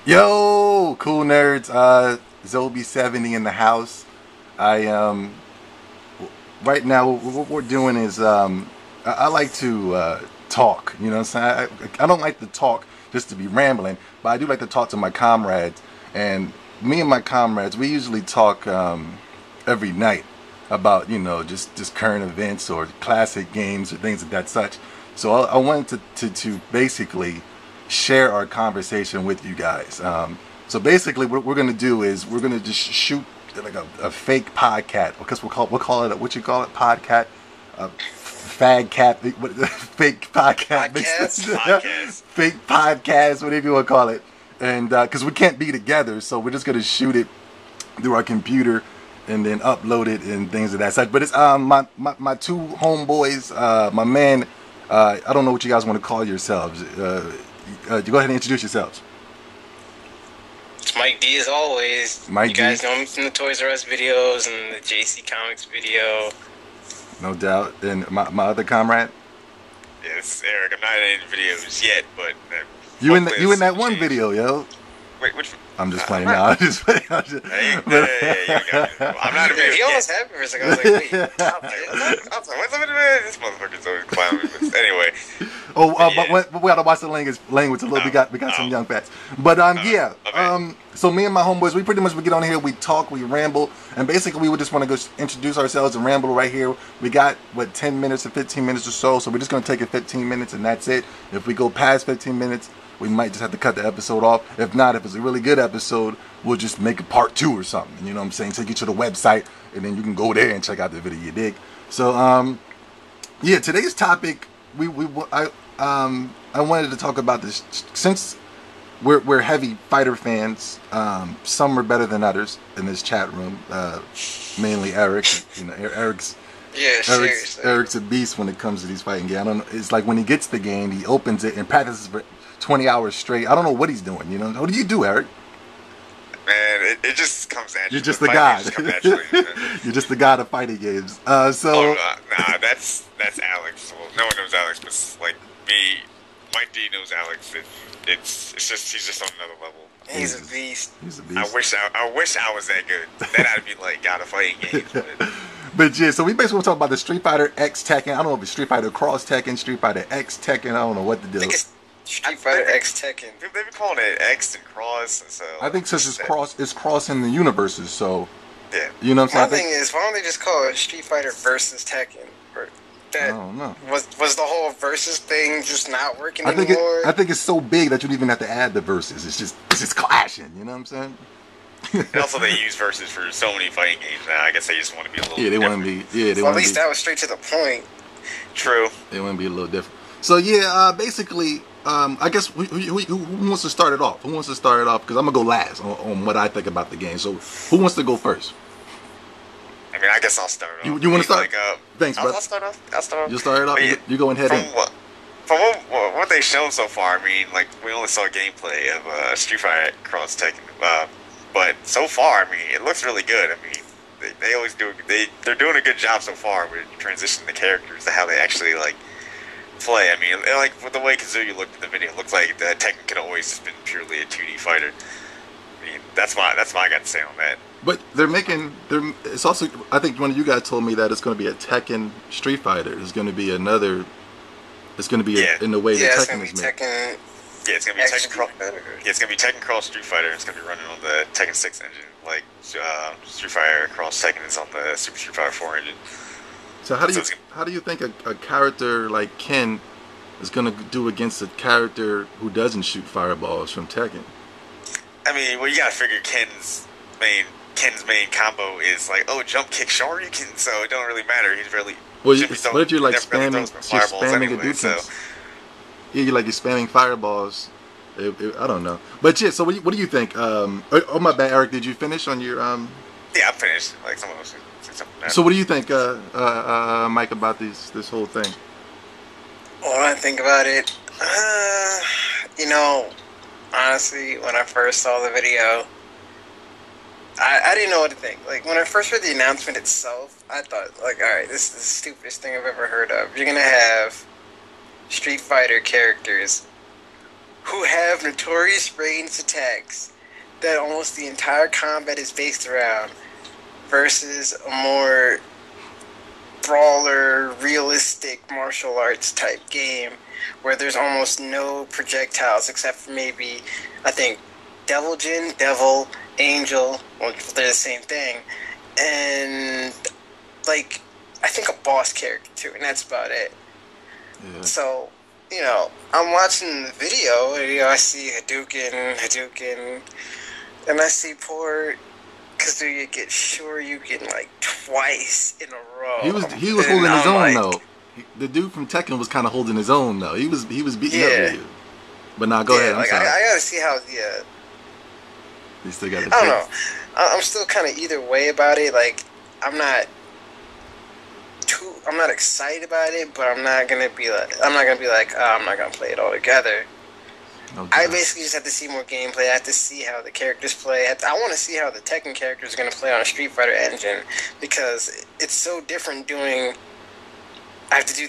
Yo, cool nerds. Zobi70 in the house. I right now what we're doing is I like to talk. You know what I'm saying? I don't like to talk just to be rambling, but I do like to talk to my comrades. And me and my comrades, we usually talk every night about just current events or classic games or things of that such. So I wanted to basically share our conversation with you guys. So basically what we're going to do is we're going to just shoot like a fake podcast, because we'll call it what you call it, podcast, fag cat, fake podcast, podcast. Fake podcast, whatever you want to call it. And because we can't be together, so we're just going to shoot it through our computer and then upload it and things of that such. But it's my two homeboys, my man. I don't know what you guys want to call yourselves. Go ahead and introduce yourselves. It's Mike D as always. Mike you guys D. know me from the Toys R Us videos and the JC Comics video. No doubt. And my other comrade. Yeah, this is Eric. I'm not in any videos yet, but You in that one video, yo. Wait, which? I'm just playing now. I'm just playing. You got me. I'm not a video. He almost had me for a second. I was like, wait. This motherfucker's always clowning me. But anyway. But we gotta watch the language a little. We got some young fats. But yeah. Okay. So me and my homeboys, we pretty much get on here, we talk, we ramble, and basically we would just want to go introduce ourselves and ramble right here. We got 10 minutes or 15 minutes or so we're just gonna take it 15 minutes and that's it. If we go past 15 minutes, we might just have to cut the episode off. If not, if it's a really good episode, we'll just make a part 2 or something. You know what I'm saying? Take you to the website, and then you can go there and check out the video. You dig? So, yeah, today's topic, I wanted to talk about this since we're heavy fighter fans. Some are better than others in this chat room. Mainly Eric. Eric's. Yeah, seriously. Eric's a beast when it comes to these fighting games. I don't know. It's like when he gets the game, he opens it and practices for 20 hours straight. I don't know what he's doing. What do you do, Eric? Man, it just comes naturally. You're just the god. You're just the god of fighting games. Nah, that's Alex. Well, no one knows Alex, but like me, Mike D knows Alex. It's just he's just on another level. He's a beast. He's a beast. I wish I was that good. Then I'd be like god of fighting games. But yeah, so we basically want to talk about the Street Fighter X Tekken. I don't know if it's Street Fighter Cross Tekken, Street Fighter X Tekken. I don't know what to do. I think it's Street Fighter X Tekken. They've been calling it X and Cross, and so I think since it's crossing the universes, so yeah. You know what I'm saying? My thing is, why don't they just call it Street Fighter versus Tekken? I don't know. Was the whole versus thing just not working anymore? I think it's so big that you don't even have to add the verses. It's just clashing. You know what I'm saying? And also, they use versus for so many fighting games now. I guess they just want to be a little. Yeah, they want to be. Yeah, they want to be. At least that was straight to the point. True. They want to be a little different. So yeah, basically, I guess who wants to start it off? Who wants to start it off? Because I'm gonna go last on what I think about the game. So who wants to go first? I mean, I guess I'll start off. You want to start? Thanks, I'll brother. start off. You start it off. You going head in. From what they've shown so far, I mean, like we only saw gameplay of Street Fighter Cross Tekken, but so far, I mean, it looks really good. I mean, they always do. They're doing a good job so far with transitioning the characters to how they actually like play. I mean, like with the way Kazuya looked in the video, it looks like the Tekken could always have been purely a 2D fighter. I mean, that's my I got to say on that. But it's also, I think one of you guys told me that it's going to be a Tekken Street Fighter. There's going to be another. It's going to be in the way that Tekken is made. Yeah, it's gonna be Tekken Cross. Yeah, it's gonna be Tekken Cross Street Fighter. It's gonna be running on the Tekken 6 engine, like Street Fighter Cross Tekken is on the Super Street Fighter 4 engine. So how do you think a character like Ken is gonna do against a character who doesn't shoot fireballs from Tekken? I mean, well, you gotta figure Ken's main combo is like, jump kick Shoryuken, so it don't really matter. He's really what if you're like spamming anyway, so. Yeah, you're spamming fireballs. I don't know, but yeah. So what do you think? Oh my bad, Eric. Did you finish on your? Yeah, I'm finished. Like someone else said something. So what do you think, Mike, about this whole thing? What do I think about it? Honestly, when I first saw the video, I didn't know what to think. Like when I first heard the announcement itself, I thought, like, all right, this is the stupidest thing I've ever heard of. You're gonna have Street Fighter characters who have notorious ranged attacks that almost the entire combat is based around, versus a more brawler, realistic martial arts type game where there's almost no projectiles except for maybe, I think, Devil, Angel, well, they're the same thing, and like I think a boss character too, and that's about it. Yeah. So, I'm watching the video, and I see Hadouken, and I see poor Kazuya get Shoryuken like twice in a row. He was holding his own though. The dude from Tekken was kind of holding his own though. He was beating up with you. But now go ahead. I'm sorry. I gotta see how the. You still got. I don't know. I'm still kind of either way about it. Like I'm not excited about it, but I'm not gonna be like, oh, I'm not gonna play it all together. Okay. I basically just have to see more gameplay. I have to see how the characters play. I want to see how the Tekken characters are going to play on a Street Fighter engine, because it's so different doing. I have to do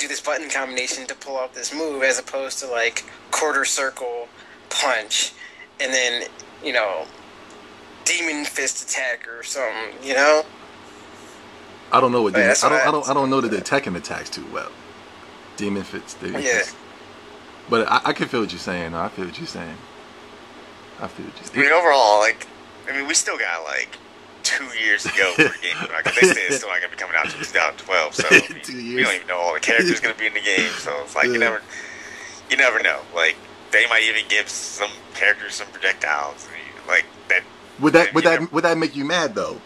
this button combination to pull off this move, as opposed to like quarter circle punch, and then demon fist attack or something. I don't know what demon. I don't know that the Tekken attacks too well. Demon fist. Yeah. But I can feel what you're saying. I feel what you're saying. I mean, overall, we still got 2 years to go for the game. They say it's still not going to be coming out until 2012. So 2 years. We don't even know all the characters going to be in the game. So it's you never know. They might even give some characters some projectiles. That. Would that make you mad though?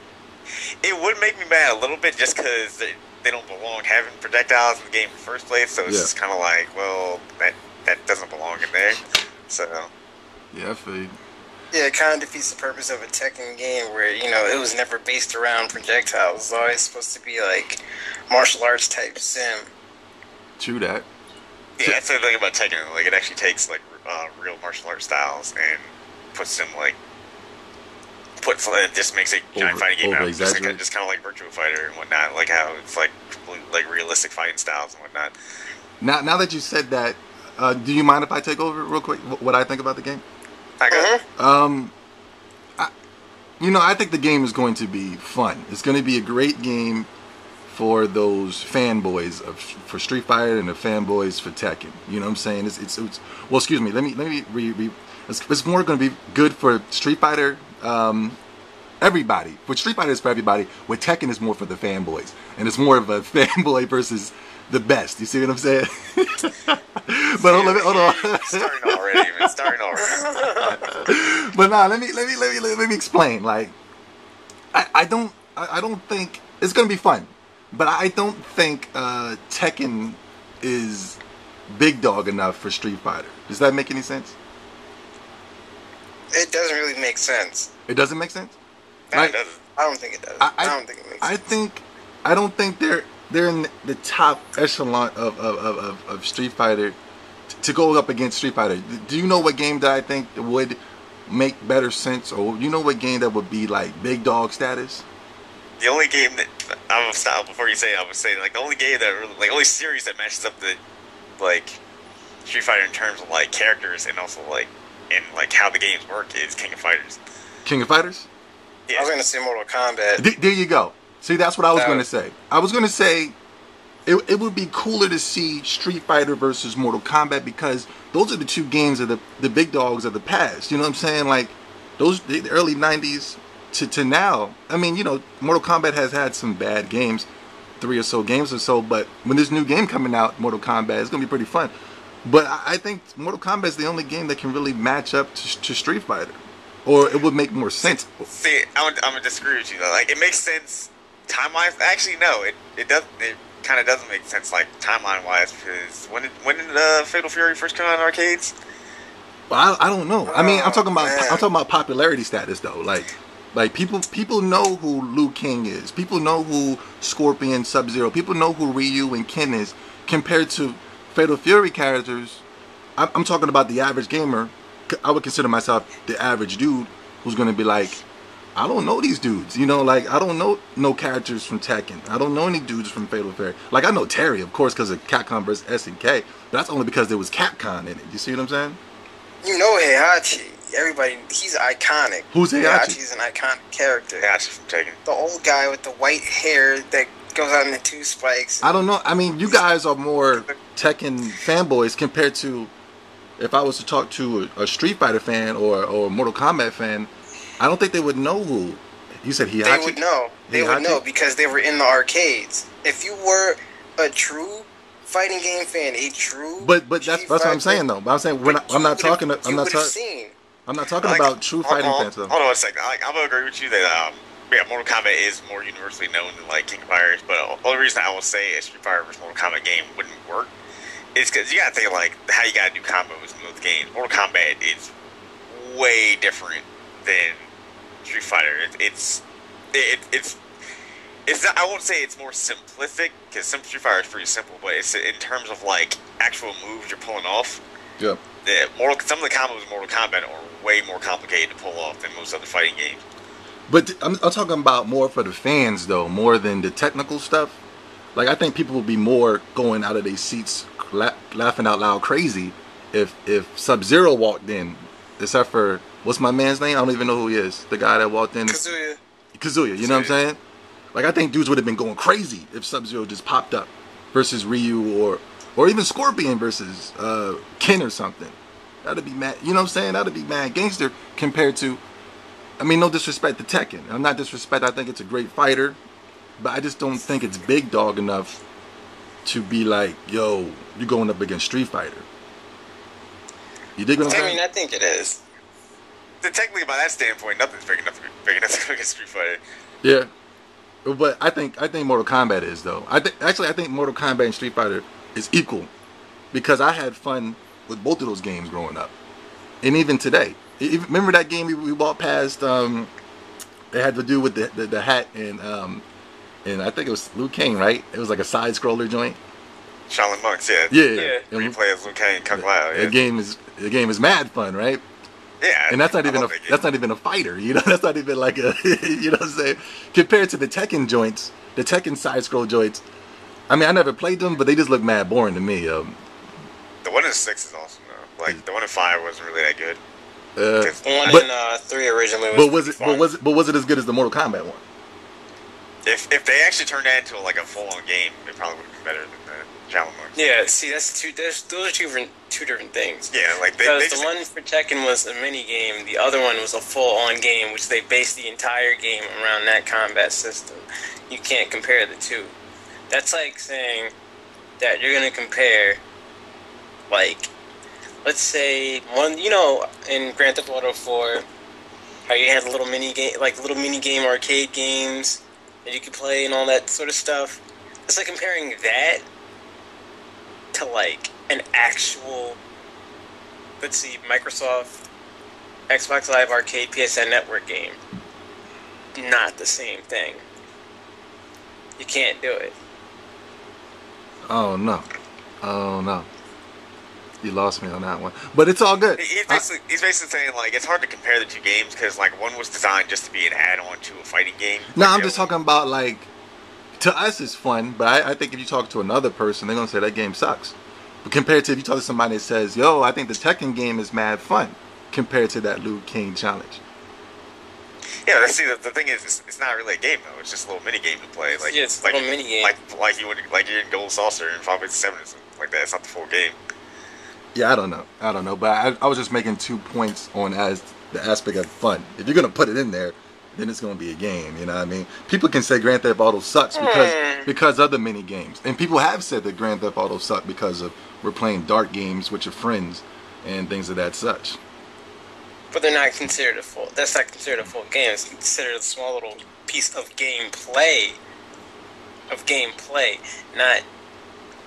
It would make me mad a little bit, just because they don't belong having projectiles in the game in the first place. So it's just kind of well, that doesn't belong in there. So. Yeah, I feel you. Yeah, it kind of defeats the purpose of a Tekken game where, it was never based around projectiles. It was always supposed to be martial arts type sim. True that. Yeah, that's the thing about Tekken. It actually takes real martial arts styles and puts them just makes a giant fighting game out. Just kind of like Virtua Fighter and whatnot. How it's completely realistic fighting styles and whatnot. Now that you said that, do you mind if I take over real quick? What I think about the game? I got I think the game is going to be fun. It's going to be a great game for those fanboys for Street Fighter and the fanboys for Tekken. You know what I'm saying? It's well, excuse me. Let me it's more going to be good for Street Fighter. Everybody. For Street Fighter is for everybody. With Tekken is more for the fanboys, and it's more of a fanboy versus the best. You see what I'm saying? But hold on. Starting already, man. But nah, let me explain. I don't think it's gonna be fun, but I don't think Tekken is big dog enough for Street Fighter. Does that make any sense? It doesn't really make sense. It doesn't make sense? No, it doesn't. I don't think it does. I don't think it makes sense. I don't think they're in the top echelon of Street Fighter to go up against Street Fighter. Do you know what game that I think would make better sense, or you know what game that would be big dog status? The only game that I'm gonna stop before you say it, I would say the only game that really, only series that matches up the Street Fighter in terms of characters and also and how the games work is King of Fighters. King of Fighters? Yeah. I was gonna say Mortal Kombat. There you go. See, that's what I was going to say. I was going to say it would be cooler to see Street Fighter versus Mortal Kombat, because those are the two games of the big dogs of the past. You know what I'm saying? The early 90s to now. I mean, Mortal Kombat has had some bad games, 3 or so games or so, but when this new game coming out, Mortal Kombat, it's going to be pretty fun. But I think Mortal Kombat is the only game that can really match up to Street Fighter. Or it would make more sense. See, I'm going to disagree with you, though. It makes sense time-wise. Actually, no. It doesn't. It kind of doesn't make sense, timeline-wise, because when did Fatal Fury first come out in arcades? Well, I don't know. I mean, I'm talking about popularity status, though. People know who Liu Kang is. People know who Scorpion, Sub-Zero. People know who Ryu and Ken is. Compared to Fatal Fury characters, I'm talking about the average gamer. I would consider myself the average dude who's going to be I don't know these dudes. I don't know no characters from Tekken. I don't know any dudes from Fatal Fury. I know Terry, of course, because of Capcom vs. SNK. But that's only because there was Capcom in it. You see what I'm saying? You know Heihachi. Everybody, he's iconic. Who's Heihachi? Heihachi's an iconic character. Heihachi from Tekken. The old guy with the white hair that goes out into two spikes. I don't know. I mean, you guys are more Tekken fanboys compared to if I was to talk to a Street Fighter fan or a Mortal Kombat fan. I don't think they would know who. You said Heihachi? They would know. They would know because they were in the arcades. If you were a true fighting game fan, a true But that's what I'm saying though. But I'm saying I'm not talking about true fighting fans though. Hold on a second. I'm gonna agree with you that Mortal Kombat is more universally known than like King of Fighters. But the only reason I will say a Street Fighter versus Mortal Kombat game wouldn't work is because you gotta think like how you gotta do combos in those games. Mortal Kombat is way different than Street Fighter. It's not, I won't say it's more simplistic because Street Fighter is pretty simple, but it's in terms of like actual moves you're pulling off. Yeah. Some of the combos in Mortal Kombat are way more complicated to pull off than most other fighting games. But I'm talking about more for the fans though, more than the technical stuff. Like I think people would be more going out of their seats, laughing out loud, crazy if Sub-Zero walked in, except for what's my man's name? I don't even know who he is. The guy that walked in. Kazuya, you know what I'm saying? Like I think dudes would have been going crazy if Sub-Zero just popped up versus Ryu or even Scorpion versus Ken or something. That'd be mad. You know what I'm saying? That'd be mad gangster compared to. I mean, no disrespect to Tekken. I'm not disrespect. I think it's a great fighter, but I just don't think it's big dog enough to be like, yo, you're going up against Street Fighter. You dig what I'm saying? I mean, I think it is. Technically, by that standpoint, nothing's big enough to go against Street Fighter. Yeah, but I think Mortal Kombat is though. I think Mortal Kombat and Street Fighter is equal because I had fun with both of those games growing up, and even today. Remember that game we walked past? It had to do with the hat and I think it was Liu Kang, right? It was like a side scroller joint. Shaolin Monks, yeah. Yeah. Where you play as Liu Kang and Kung Lao. Yeah. The game is mad fun, right? Yeah. And that's not even a fighter, you know. That's not even like a you know what I'm saying. Compared to the Tekken joints, the Tekken side scroll joints. I mean, I never played them, but they just look mad boring to me. The one in 6 is awesome though. Like the one in 5 wasn't really that good. The one in 3 originally was it as good as the Mortal Kombat one? If they actually turned that into like a full-on game, it probably would have been better than the Shaolin Monks. Yeah, see, those are two different things. Yeah, like because the one for Tekken was a mini game, the other one was a full-on game, which they based the entire game around that combat system. You can't compare the two. That's like saying that you're gonna compare, like, let's say one, you know, in Grand Theft Auto 4, how you had little mini game arcade games that you could play and all that sort of stuff. It's like comparing that to like an actual, let's see, Microsoft Xbox Live Arcade PSN Network game. Not the same thing. You can't do it. Oh no. You lost me on that one, but it's all good. He's basically saying like it's hard to compare the two games because like one was designed just to be an add-on to a fighting game. No, I'm just talking about like to us it's fun, but I think if you talk to another person, they're gonna say that game sucks. But compared to if you talk to somebody that says, "Yo, I think the Tekken game is mad fun," compared to that Liu Kang challenge. Yeah, see, the thing is, it's not really a game though. It's just a little mini game to play. Like, yeah, it's like, a little mini game. Like you're in Gold Saucer and Final Fantasy 7 or something like that. It's not the full game. Yeah, I don't know, but I was just making 2 points on as the aspect of fun. If you're gonna put it in there, then it's gonna be a game. You know what I mean? People can say Grand Theft Auto sucks because of the mini games, and people have said that Grand Theft Auto sucked because of we're playing dark games with your friends and things of that such. But they're not considered a full. That's not considered a full game. It's considered a small little piece of gameplay. Not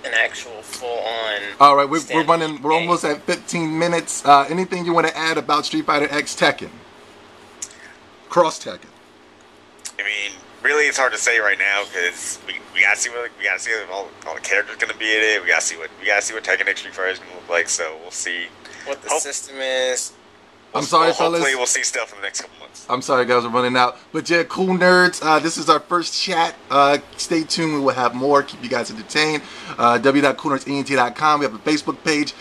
an actual full-on. All right, we're running. We're almost at 15 minutes. Anything you want to add about Street Fighter X Tekken? Cross Tekken. I mean, really, it's hard to say right now because we gotta see what all the characters gonna be in it. We gotta see what Tekken X Street Fighter is gonna look like. So we'll see what the system is. I'm sorry, fellas. Hopefully, we'll see stuff in the next couple months. I'm sorry, guys, we're running out. But yeah, cool nerds. This is our first chat. Stay tuned. We will have more. Keep you guys entertained. www.coolnerdsenT.com. We have a Facebook page.